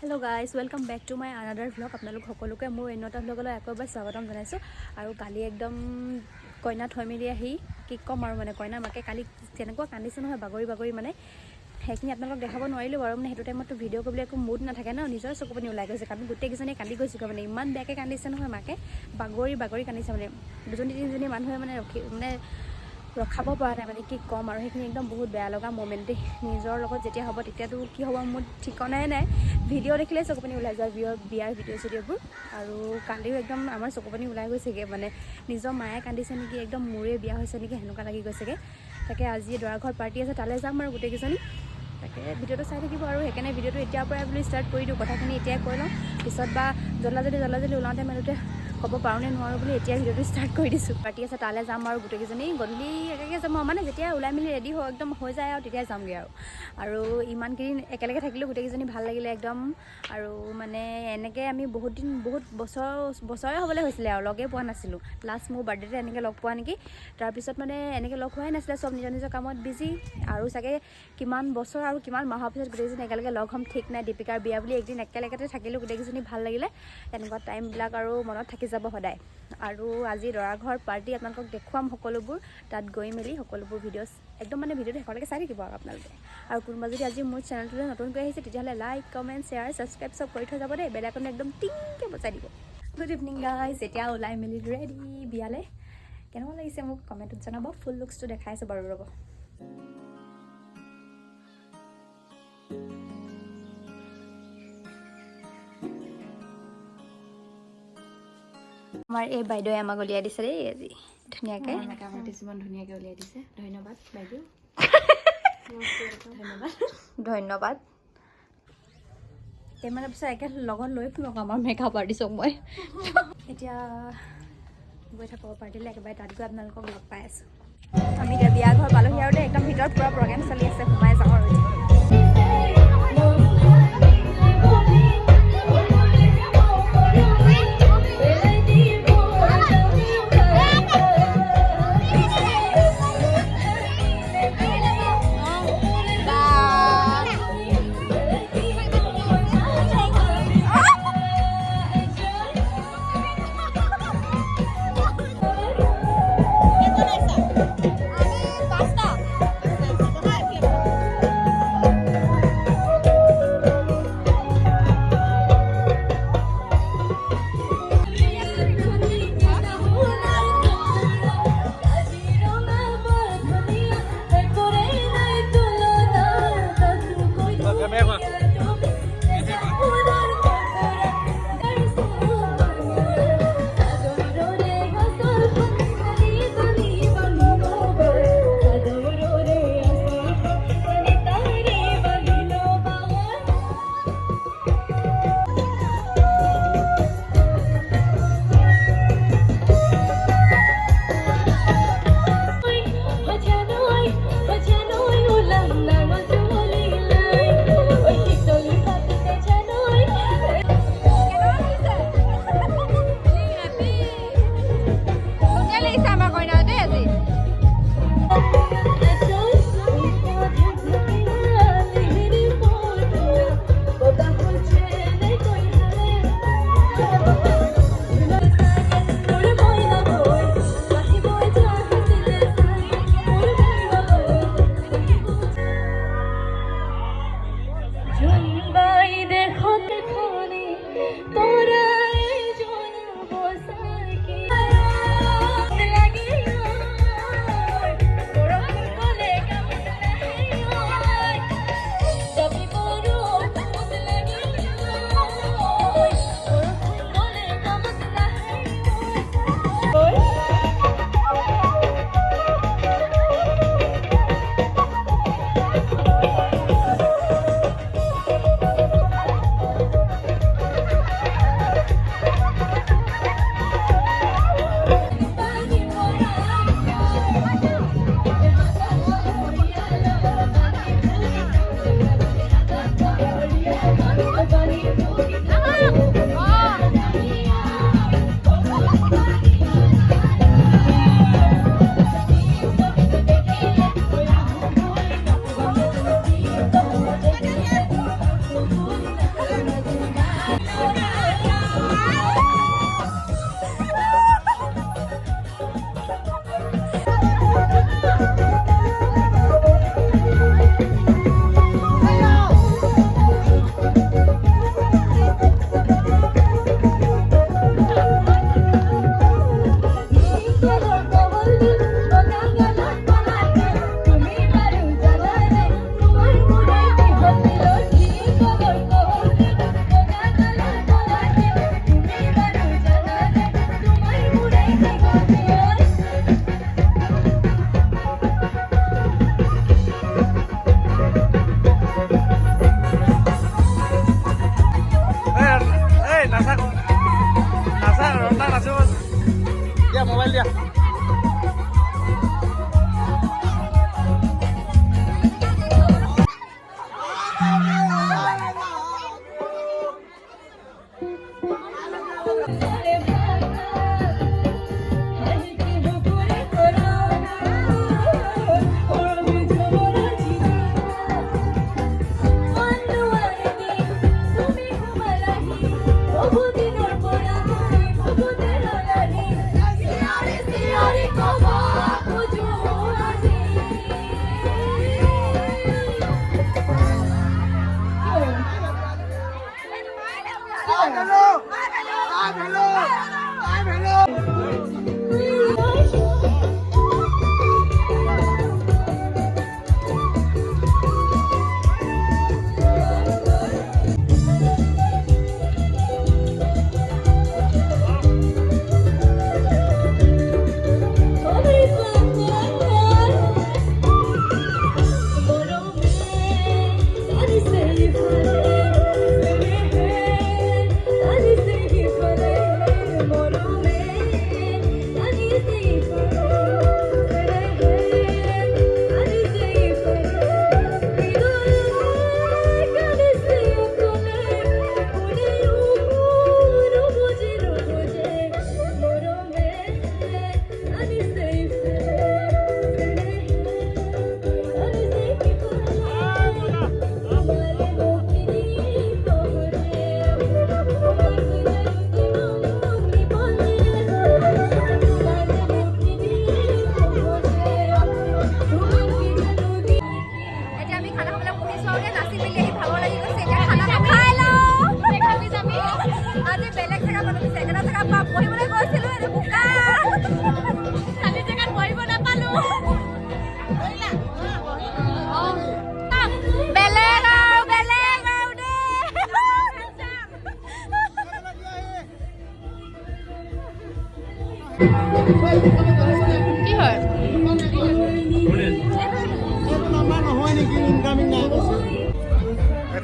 Hello guys welcome back to my another vlog আপোনালোক সকলোকে মোৰ এনটা വ്লগলৈ আকৌ এবাৰ স্বাগতম জনাইছোঁ আৰু কালি একদম কইনা থৈ মেলি আহি কি কম আৰু মানে কইনা মাকে কালি তেনেকুৱা কান্দিছে নহয় বাগৰি বাগৰি মানে সেইখিনি আপোনালোক দেখাব নোৱাৰিলোঁ বাৰু মানে সেইটো টাইমততো ভিডিঅ' কৰিবলৈ একো মুড নাথাকে ন নিজৰ চকু পানী ওলাই গৈছে কাৰণ গোটেইকেইজনীয়ে কান্দি গৈছে মানে ইমান বেয়াকৈ কান্দিছে নহয় মাকে বাগৰি বাগৰি কান্দিছে মানে দুজনী তিনিজনী মানুহে মানে ৰখাব পৰা নাই মানে কি ক'ম আৰু সেইখিনি একদম বহুত বেয়া লগা মোমেণ্ট নিজৰ লগত যেতিয়া হ'ব তেতিয়াতো কি হ'ব মোৰ ঠিকনাই নাই ভিডিঅ' দেখিলে চকু পানী ওলাই যায় বিয়াৰ ভিডিঅ' চিডিঅ'বোৰ আৰু কালিও একদম আমাৰ চকু পানী ওলাই গৈছেগৈ মানে নিজৰ মায়ে কান্দিছে নেকি একদম মোৰে বিয়া হৈছে নেকি সেনেকুৱা লাগি গৈছেগৈ তাকে আজি দৰা ঘৰ পাৰ্টি আছে তালৈ যাম আৰু গোটেইকেইজনী তাকে ভিডিঅ'টো চাই থাকিব আৰু সেইকাৰণে ভিডিঅ'টো এতিয়াৰ পৰাই বুলি ষ্টাৰ্ট কৰি দিওঁ কথাখিনি এতিয়াই কৈ লওঁ পিছত বা জল্দি ওলাওঁতে মেলোতে ক'ব পাৰোঁ নে নোৱাৰোঁ বুলি এতিয়া ভিডিঅ'টো ষ্টাৰ্ট কৰি দিছোঁ পাৰ্টি আছে তালৈ যাম আৰু গোটেইকেইজনী গধূলি একেলগে যাম মানে যেতিয়া ওলাই মেলি ৰেডি হৈ একদম হৈ যায় আৰু তেতিয়া যামগৈ আৰু ইমানকেইদিন একেলগে থাকিলোঁ গোটেইকেইজনী ভাল লাগিলে একদম আৰু মানে এনেকৈ আমি বহুত বছৰে হ'বলৈ হৈছিলে আৰু লগেই পোৱা নাছিলোঁ লাষ্ট মোৰ বাৰ্থডেতে এনেকৈ লগ পোৱা নেকি তাৰপিছত মানে এনেকৈ লগ হোৱাই নাছিলে চব নিজৰ কামত বিজি আৰু চাগে কিমান বছৰ আৰু কিমান মাহৰ পিছত গোটেইকেইজনী একেলগে লগ হ'ম ঠিক নাই দীপিকাৰ বিয়া বুলি একদিন একেলগতে থাকিলোঁ গোটেইকেইজনী ভাল লাগিলে এনেকুৱা টাইমবিলাক আৰু মনত থাকি যাব সদায় আৰু আজি দৰা ঘৰ পাৰ্টি আপোনালোকক দেখুৱাম সকলোবোৰ তাত গৈ মেলি সকলোবোৰ ভিডিঅ'ছ একদম মানে ভিডিঅ'টো শেষলৈকে চাই থাকিব আৰু আপোনালোকে আৰু কোনোবা যদি আজি মোৰ চেনেলটোলৈ নতুনকৈ আহিছে তেতিয়াহ'লে লাইক কমেণ্ট শ্বেয়াৰ ছাবস্ক্ৰাইব চব কৰি থৈ যাব দেই বেল আইকনটো একদম টিংকৈ বজাই দিব গুড ইভিনিং গাইজ এতিয়া ওলাই মেলি ৰেডি বিয়ালৈ কেনেকুৱা লাগিছে মোক কমেণ্টত জনাব ফুল লুকছটো দেখাই আছোঁ বাৰু ৰ'ব আমাৰ এই বাইদেৱে আমাক উলিয়াই দিছে দেই আজি ধুনীয়াকৈ মেকআপ আৰ্টিষ্ট ইমান ধুনীয়াকৈ উলিয়াই দিছে ধন্যবাদ বাইদেউ ধন্যবাদ কেমেৰা পিছত একে লগত লৈ ফুৰোঁ আমাৰ মেকআপ আৰ্টিষ্টক মই এতিয়া গৈ থাকোঁ পাৰ্টিলৈ একেবাৰে তাত গৈ আপোনালোকক লগ পাই আছোঁ আমি এতিয়া বিয়া ঘৰ পালোহি আৰু দেই একদম ভিতৰত পূৰা প্ৰগ্ৰেম চলি আছে সোমাই যাওঁ আৰু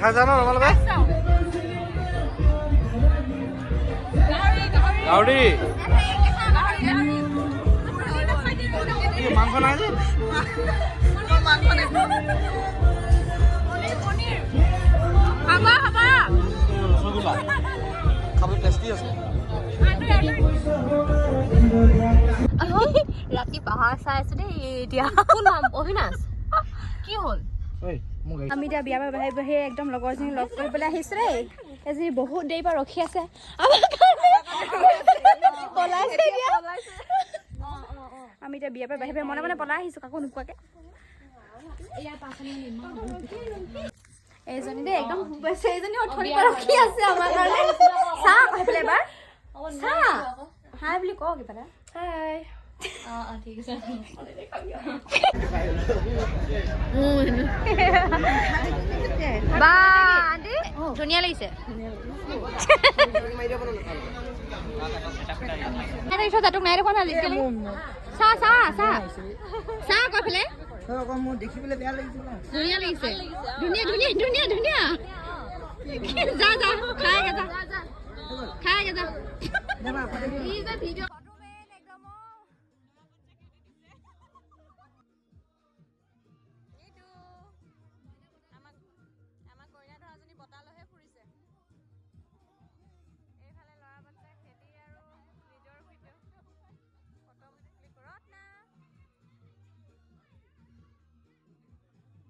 খাজানা তোমালোকে গাউৰি মাংস নাই যে খাবলৈ টেষ্টি আছে ৰাতি পাহাৰ চাই আছো দেই এতিয়া অভিনাশ কি হ'ল আমি এতিয়া বিয়া বাহিৰে বাহিৰে একদম লগৰজনী লগ কৰি পেলাই আহিছো দেই এজনী বহুত দেৰি পৰা ৰখি আছে আমি এতিয়া বিয়াৰ পৰা বাহিৰে মনে মনে পলাই আহিছো কাকো নোকোৱাকে এইজনী দেই একদম এইজনী অথনিৰ পৰা ৰখি আছে আমাৰ কাৰণে চাহ আহি পেলাই এবাৰ চাহ হাই বুলি কওঁ কিবা এটা হাই ঠিক আছে বা আন্টি ধুনীয়া লাগিছে তোক নাই দেখোন চাহ চাহ চাহ চাহ কৈ পেলাই ধুনীয়া লাগিছে ধুনীয়া ধুনীয়া ধুনীয়া ধুনীয়া যা যা খাই যা খাই যা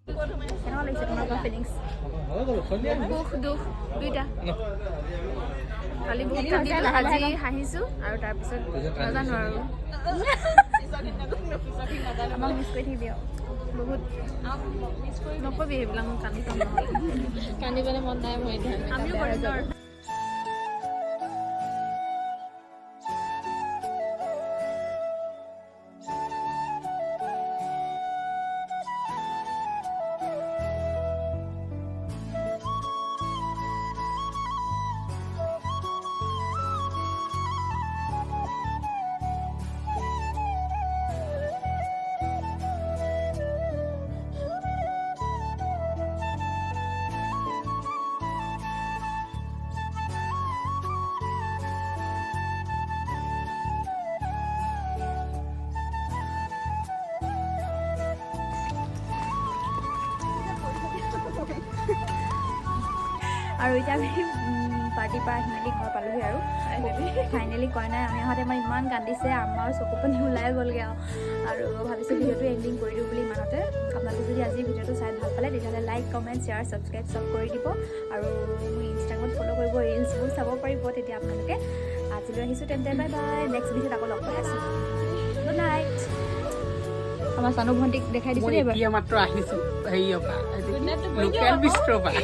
কেনেকুৱা লাগিছে তোমাৰ ফিলিংছ দুখ দুখ দুইটা কালি বহুত কান্দিলোঁ আজি হাঁহিছোঁ আৰু তাৰপিছত নাজানো আৰু আমাক মিছ কৰি থাকিবি আৰু বহুত নকবি সেইবিলাক মোক কান্দি চাম কান্দিবলৈ মন নাই মই আমিও কৰিছোঁ আৰু আৰু এতিয়া আমি পাৰ্টিৰ পৰা আহি মেলি ঘৰ পালোহি আৰু ফাইনেলি কইনাই আমি অহাতে আমাৰ ইমান কান্দিছে, আমাৰ চকু পানী ওলাই গ'লগৈ আৰু ভাবিছোঁ ভিডিঅ'টো এণ্ডিং কৰি দিওঁ বুলি ইমানতে। আপোনালোকে যদি আজি ভিডিঅ'টো চাই ভাল পালে তেতিয়াহ'লে লাইক, কমেণ্ট, শ্বেয়াৰ, ছাবস্ক্ৰাইব চব কৰি দিব আৰু মোৰ ইনষ্টাগ্ৰামত ফ'ল' কৰিব, ৰিলছবোৰ চাব পাৰিব তেতিয়া আপোনালোকে। আজিলৈ আহিছোঁ তেন্তে, বাই বাই। নেক্সট ভিডিঅ'ত আকৌ লগ পাই আছোঁ। Good night. আমাৰ চানু ভণ্টিক দেখাই দিছোঁ দেই এতিয়া মাত্ৰ আহিছোঁ হেৰিয়ৰ পৰা লোকেল বিষ্ট্ৰৰ পৰা